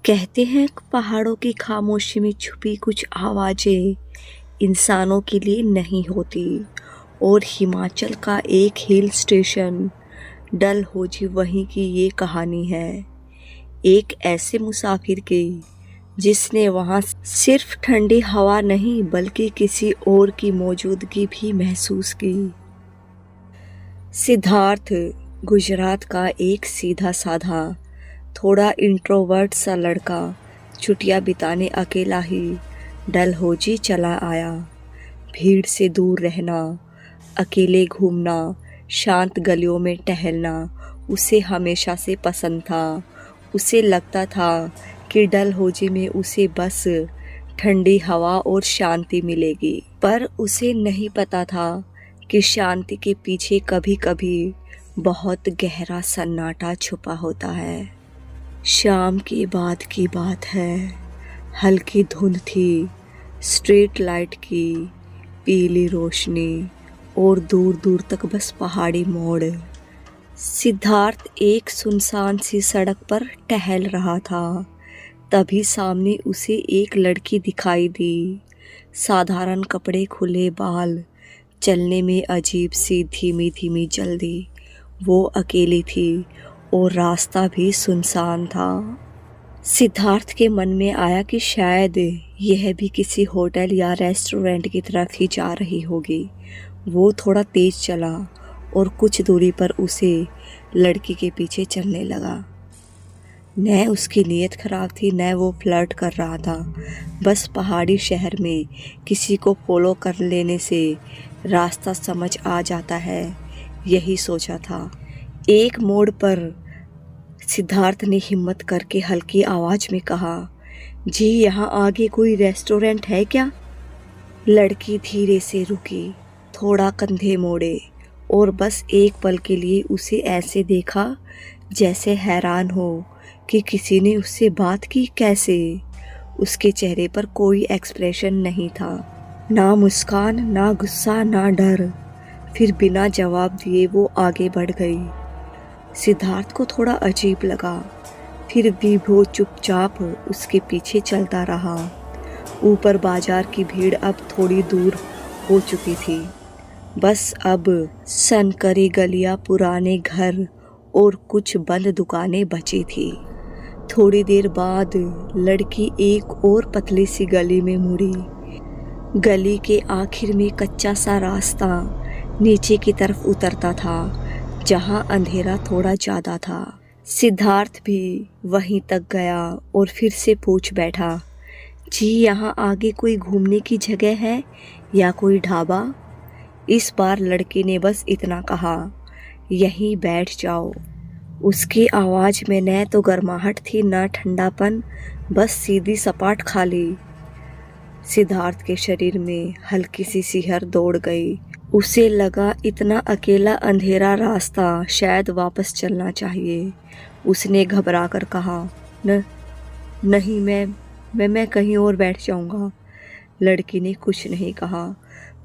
कहते हैं पहाड़ों की खामोशी में छुपी कुछ आवाजें इंसानों के लिए नहीं होती। और हिमाचल का एक हिल स्टेशन डलहौजी वहीं की ये कहानी है। एक ऐसे मुसाफिर की जिसने वहाँ सिर्फ ठंडी हवा नहीं बल्कि किसी और की मौजूदगी भी महसूस की। सिद्धार्थ गुजरात का एक सीधा साधा थोड़ा इंट्रोवर्ट सा लड़का छुट्टियां बिताने अकेला ही डलहौजी चला आया। भीड़ से दूर रहना, अकेले घूमना, शांत गलियों में टहलना उसे हमेशा से पसंद था। उसे लगता था कि डलहौजी में उसे बस ठंडी हवा और शांति मिलेगी, पर उसे नहीं पता था कि शांति के पीछे कभी कभी बहुत गहरा सन्नाटा छुपा होता है। शाम के बाद की बात है। हल्की धुंध थी, स्ट्रीट लाइट की पीली रोशनी और दूर दूर तक बस पहाड़ी मोड़। सिद्धार्थ एक सुनसान सी सड़क पर टहल रहा था। तभी सामने उसे एक लड़की दिखाई दी। साधारण कपड़े, खुले बाल, चलने में अजीब सी धीमी धीमी जल्दी। वो अकेली थी और रास्ता भी सुनसान था। सिद्धार्थ के मन में आया कि शायद यह भी किसी होटल या रेस्टोरेंट की तरफ ही जा रही होगी। वो थोड़ा तेज चला और कुछ दूरी पर उसे लड़की के पीछे चलने लगा। न उसकी नीयत खराब थी, न वो फ्लर्ट कर रहा था। बस पहाड़ी शहर में किसी को फॉलो कर लेने से रास्ता समझ आ जाता है, यही सोचा था। एक मोड़ पर सिद्धार्थ ने हिम्मत करके हल्की आवाज में कहा, जी यहाँ आगे कोई रेस्टोरेंट है क्या? लड़की धीरे से रुकी, थोड़ा कंधे मोड़े और बस एक पल के लिए उसे ऐसे देखा जैसे हैरान हो कि किसी ने उससे बात की कैसे। उसके चेहरे पर कोई एक्सप्रेशन नहीं था, ना मुस्कान, ना गुस्सा, ना डर। फिर बिना जवाब दिए वो आगे बढ़ गई। सिद्धार्थ को थोड़ा अजीब लगा, फिर भी वो चुपचाप उसके पीछे चलता रहा। ऊपर बाजार की भीड़ अब थोड़ी दूर हो चुकी थी। बस अब सनकरी गलियां, पुराने घर और कुछ बंद दुकानें बची थी। थोड़ी देर बाद लड़की एक और पतली सी गली में मुड़ी। गली के आखिर में कच्चा सा रास्ता नीचे की तरफ उतरता था, जहां अंधेरा थोड़ा ज्यादा था। सिद्धार्थ भी वहीं तक गया और फिर से पूछ बैठा, जी यहाँ आगे कोई घूमने की जगह है या कोई ढाबा? इस बार लड़की ने बस इतना कहा, यहीं बैठ जाओ। उसकी आवाज में न तो गर्माहट थी, न ठंडापन, बस सीधी सपाट खाली। सिद्धार्थ के शरीर में हल्की सी सिहर दौड़ गई। उसे लगा इतना अकेला अंधेरा रास्ता, शायद वापस चलना चाहिए। उसने घबरा कर कहा, नहीं, मैं कहीं और बैठ जाऊंगा। लड़की ने कुछ नहीं कहा,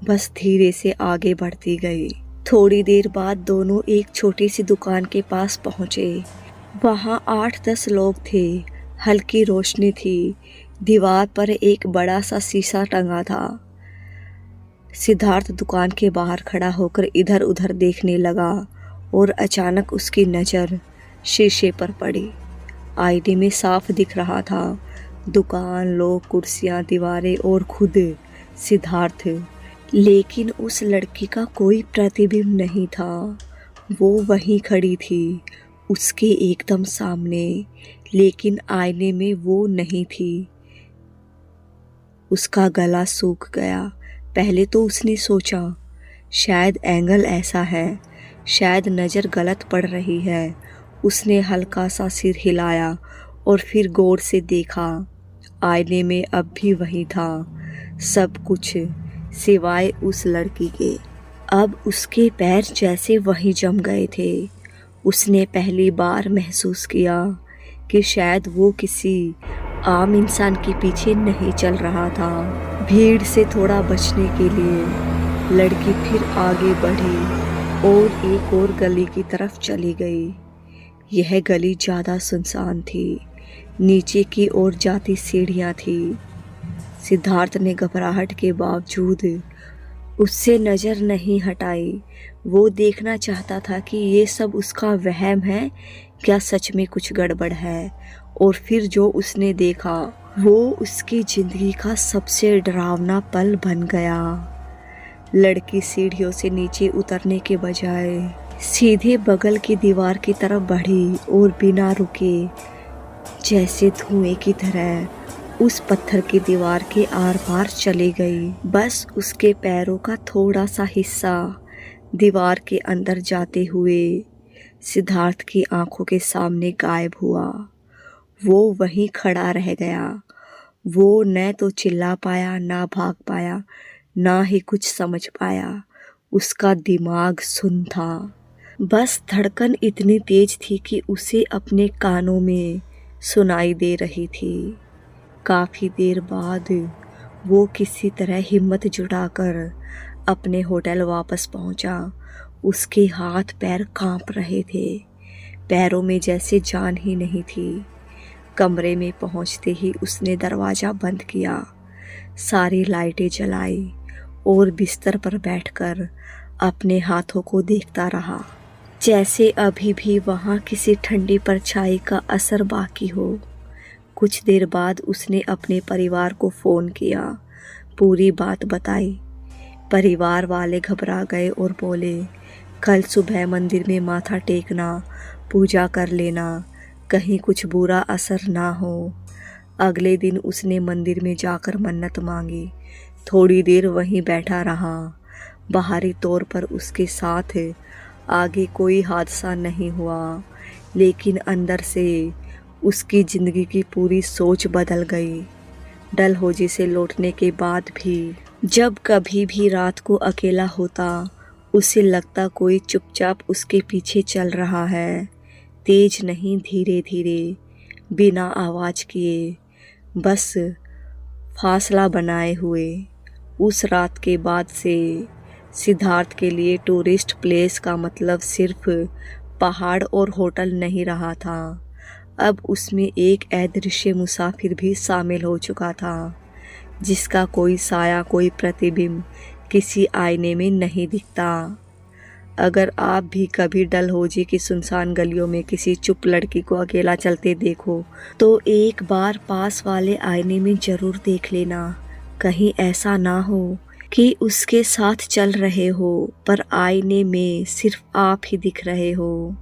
बस धीरे से आगे बढ़ती गई। थोड़ी देर बाद दोनों एक छोटी सी दुकान के पास पहुंचे। वहां 8-10 लोग थे। हल्की रोशनी थी। दीवार पर एक बड़ा सा शीशा टंगा था। सिद्धार्थ दुकान के बाहर खड़ा होकर इधर उधर देखने लगा और अचानक उसकी नज़र शीशे पर पड़ी। आईने में साफ दिख रहा था दुकान, लोग, कुर्सियां, दीवारें और खुद सिद्धार्थ। लेकिन उस लड़की का कोई प्रतिबिंब नहीं था। वो वहीं खड़ी थी, उसके एकदम सामने, लेकिन आईने में वो नहीं थी। उसका गला सूख गया। पहले तो उसने सोचा शायद एंगल ऐसा है, शायद नज़र गलत पड़ रही है। उसने हल्का सा सिर हिलाया और फिर गौर से देखा। आईने में अब भी वही था, सब कुछ सिवाय उस लड़की के। अब उसके पैर जैसे वहीं जम गए थे। उसने पहली बार महसूस किया कि शायद वो किसी आम इंसान के पीछे नहीं चल रहा था। भीड़ से थोड़ा बचने के लिए लड़की फिर आगे बढ़ी और एक और गली की तरफ चली गई। यह गली ज़्यादा सुनसान थी। नीचे की ओर जाती सीढ़ियाँ थी। सिद्धार्थ ने घबराहट के बावजूद उससे नज़र नहीं हटाई। वो देखना चाहता था कि ये सब उसका वहम है, क्या सच में कुछ गड़बड़ है। और फिर जो उसने देखा वो उसकी ज़िंदगी का सबसे डरावना पल बन गया। लड़की सीढ़ियों से नीचे उतरने के बजाय सीधे बगल की दीवार की तरफ बढ़ी और बिना रुके, जैसे धुएं की तरह उस पत्थर की दीवार के आर पार चली गई। बस उसके पैरों का थोड़ा सा हिस्सा दीवार के अंदर जाते हुए सिद्धार्थ की आंखों के सामने गायब हुआ। वो वहीं खड़ा रह गया। वो न तो चिल्ला पाया, ना भाग पाया, ना ही कुछ समझ पाया। उसका दिमाग सुन्न था। बस धड़कन इतनी तेज थी कि उसे अपने कानों में सुनाई दे रही थी। काफ़ी देर बाद वो किसी तरह हिम्मत जुटाकर अपने होटल वापस पहुंचा। उसके हाथ पैर कांप रहे थे, पैरों में जैसे जान ही नहीं थी। कमरे में पहुंचते ही उसने दरवाज़ा बंद किया, सारी लाइटें जलाई और बिस्तर पर बैठकर अपने हाथों को देखता रहा, जैसे अभी भी वहाँ किसी ठंडी परछाई का असर बाकी हो। कुछ देर बाद उसने अपने परिवार को फ़ोन किया, पूरी बात बताई। परिवार वाले घबरा गए और बोले, कल सुबह मंदिर में माथा टेकना, पूजा कर लेना, कहीं कुछ बुरा असर ना हो। अगले दिन उसने मंदिर में जाकर मन्नत मांगी। थोड़ी देर वहीं बैठा रहा। बाहरी तौर पर उसके साथ आगे कोई हादसा नहीं हुआ, लेकिन अंदर से उसकी ज़िंदगी की पूरी सोच बदल गई। डलहौजी से लौटने के बाद भी जब कभी भी रात को अकेला होता, उसे लगता कोई चुपचाप उसके पीछे चल रहा है, तेज नहीं, धीरे धीरे, बिना आवाज़ किए, बस फासला बनाए हुए। उस रात के बाद से सिद्धार्थ के लिए टूरिस्ट प्लेस का मतलब सिर्फ पहाड़ और होटल नहीं रहा था। अब उसमें एक अदृश्य मुसाफिर भी शामिल हो चुका था, जिसका कोई साया, कोई प्रतिबिंब किसी आईने में नहीं दिखता। अगर आप भी कभी डलहौजी की सुनसान गलियों में किसी चुप लड़की को अकेला चलते देखो, तो एक बार पास वाले आईने में ज़रूर देख लेना। कहीं ऐसा ना हो कि उसके साथ चल रहे हो पर आईने में सिर्फ आप ही दिख रहे हो।